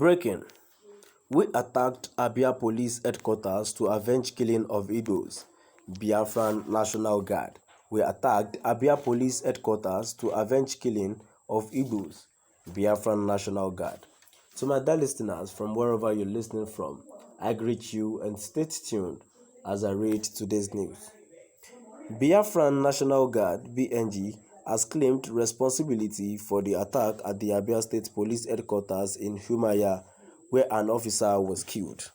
Breaking: We attacked Abia Police Headquarters to avenge killing of Igbos. Biafran National Guard: We attacked Abia Police Headquarters to avenge killing of Igbos. Biafran National Guard. To my dear listeners from wherever you're listening from, I greet you and stay tuned as I read today's news. Biafran National Guard (BNG) has claimed responsibility for the attack at the Abia State Police Headquarters in Umuahia, where an officer was killed.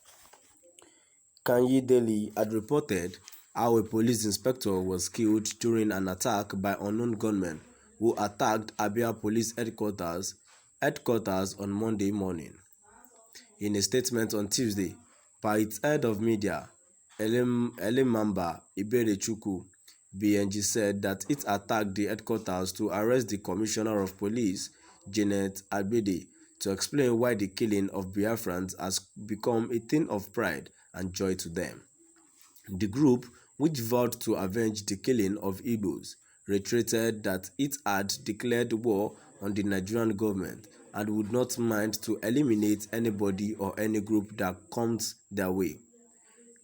Kanye Daily had reported how a police inspector was killed during an attack by unknown gunmen who attacked Abia Police headquarters on Monday morning. In a statement on Tuesday, by its head of media, Elemamba Iberechukwu, BNG said that it attacked the headquarters to arrest the Commissioner of Police, Janet Agbede, to explain why the killing of Biafrans has become a thing of pride and joy to them. The group, which vowed to avenge the killing of Igbos, reiterated that it had declared war on the Nigerian government and would not mind to eliminate anybody or any group that comes their way.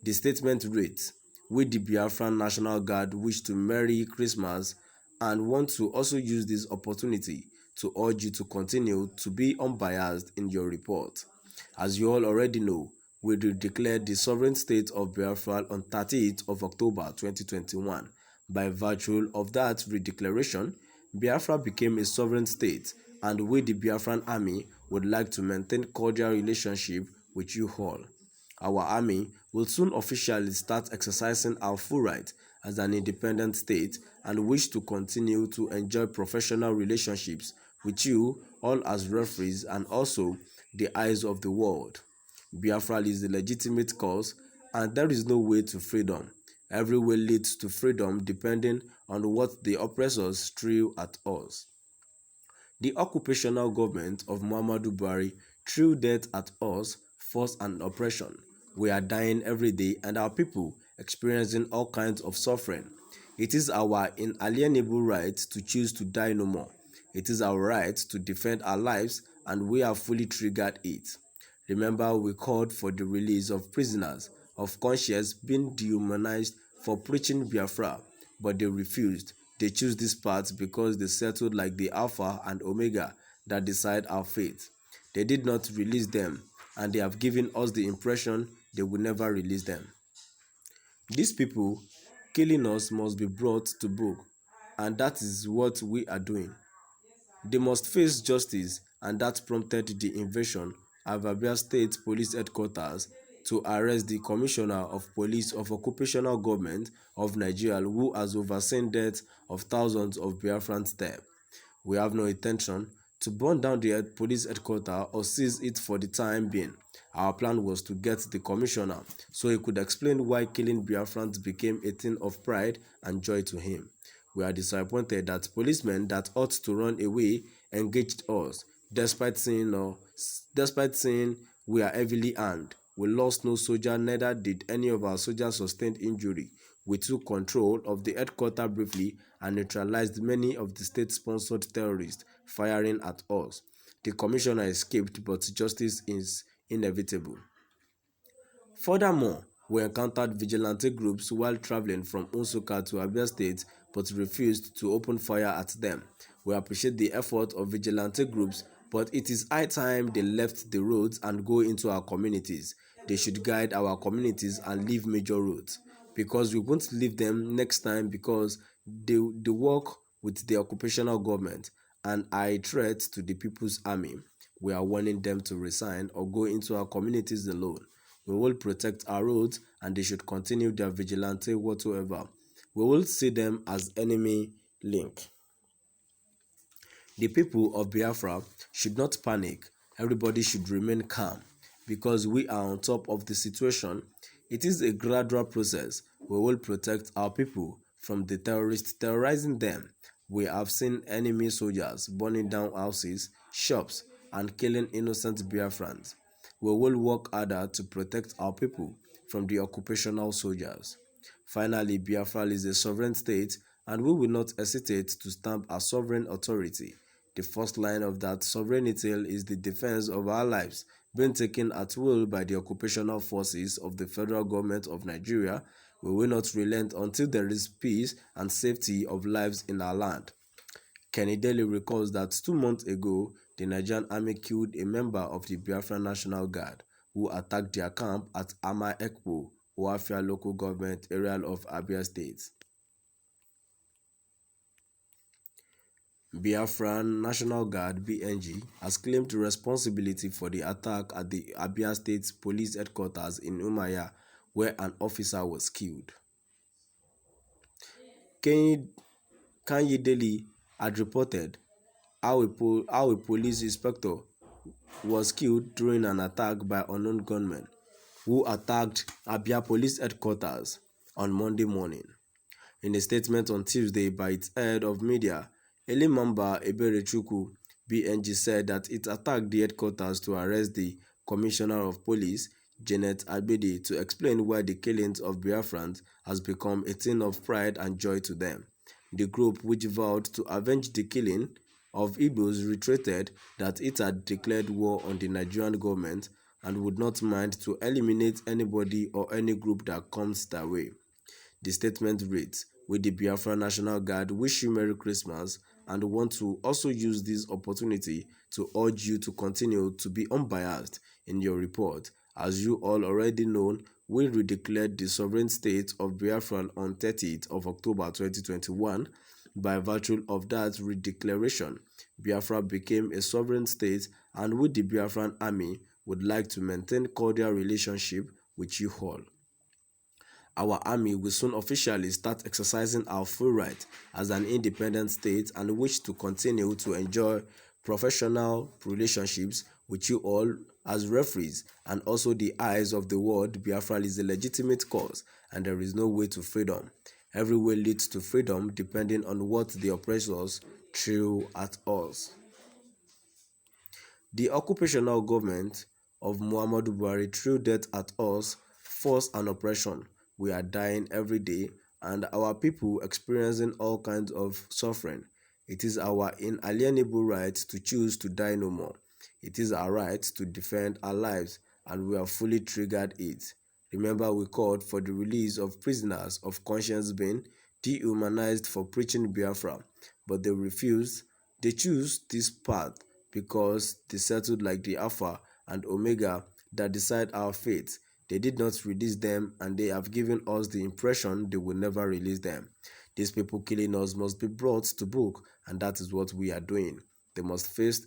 The statement reads, "We the Biafran National Guard wish to Merry Christmas and want to also use this opportunity to urge you to continue to be unbiased in your report. As you all already know, we declared the sovereign state of Biafra on 30th of October 2021. By virtue of that redeclaration, Biafra became a sovereign state, and we the Biafran Army would like to maintain cordial relationship with you all. Our army will soon officially start exercising our full right as an independent state and wish to continue to enjoy professional relationships with you all as referees and also the eyes of the world. Biafra is a legitimate cause and there is no way to freedom. Every way leads to freedom depending on what the oppressors threw at us. The occupational government of Muhammadu Buhari threw death at us, force and oppression. We are dying every day and our people experiencing all kinds of suffering. It is our inalienable right to choose to die no more. It is our right to defend our lives and we have fully triggered it. Remember, we called for the release of prisoners of conscience being dehumanized for preaching Biafra, but they refused. They chose this path because they settled like the Alpha and Omega that decide our fate. They did not release them, and they have given us the impression they will never release them. These people killing us must be brought to book, and that is what we are doing. They must face justice, and that prompted the invasion of Abia State Police Headquarters to arrest the Commissioner of Police of Occupational Government of Nigeria who has overseen deaths of thousands of Biafrans there. We have no intention to burn down the police headquarters or seize it for the time being. Our plan was to get the commissioner so he could explain why killing Biafrans became a thing of pride and joy to him. We are disappointed that policemen that ought to run away engaged us, despite saying we are heavily armed. We lost no soldier, neither did any of our soldiers sustain injury. We took control of the headquarters briefly and neutralized many of the state-sponsored terrorists firing at us. The commissioner escaped, but justice is inevitable. Furthermore, we encountered vigilante groups while traveling from Nsukka to Abia State but refused to open fire at them. We appreciate the effort of vigilante groups, but it is high time they left the roads and go into our communities. They should guide our communities and leave major roads, because we won't leave them next time because they work with the occupational government and are a threat to the People's Army. We are warning them to resign or go into our communities alone. We will protect our roads and they should continue their vigilante whatsoever. We will see them as enemy link. The people of Biafra should not panic. Everybody should remain calm because we are on top of the situation. It is a gradual process. We will protect our people from the terrorists terrorizing them. We have seen enemy soldiers burning down houses, shops, and killing innocent Biafrans. We will work harder to protect our people from the occupational soldiers. Finally, Biafra is a sovereign state and we will not hesitate to stamp our sovereign authority. The first line of that sovereignty is the defense of our lives being taken at will by the occupational forces of the federal government of Nigeria, we will not relent until there is peace and safety of lives in our land. Kenny Daly recalls that 2 months ago, the Nigerian army killed a member of the Biafran National Guard who attacked their camp at Ama Ekpo, Oafia local government area of Abia State. Biafran National Guard (BNG) has claimed responsibility for the attack at the Abia State Police Headquarters in Umuahia, where an officer was killed. Kanyedeli had reported how a police inspector was killed during an attack by unknown gunmen who attacked Abia Police Headquarters on Monday morning. In a statement on Tuesday by its head of media, Elimamba Eberechukwu, BNG, said that it attacked the headquarters to arrest the Commissioner of Police, Janet Agbede, to explain why the killings of Biafrans has become a thing of pride and joy to them. The group, which vowed to avenge the killing of Igbos, reiterated that it had declared war on the Nigerian government and would not mind to eliminate anybody or any group that comes their way. The statement reads, "We, the Biafra National Guard, wish you Merry Christmas and want to also use this opportunity to urge you to continue to be unbiased in your report. As you all already know, we redeclared the sovereign state of Biafra on 30th of October 2021. By virtue of that redeclaration, Biafra became a sovereign state, and we, the Biafran Army, would like to maintain cordial relationship with you all. Our army will soon officially start exercising our full right as an independent state and wish to continue to enjoy professional relationships with you all as referees and also the eyes of the world. Biafra is a legitimate cause and there is no way to freedom. Every way leads to freedom depending on what the oppressors threw at us." The occupational government of Muhammadu Buhari threw death at us, force and oppression. We are dying every day and our people experiencing all kinds of suffering. It is our inalienable right to choose to die no more. It is our right to defend our lives and we have fully triggered it. Remember, we called for the release of prisoners of conscience being dehumanized for preaching Biafra, but they refused. They choose this path because they settled like the Alpha and Omega that decide our fate. They did not release them and they have given us the impression they will never release them. These people killing us must be brought to book and that is what we are doing. They must face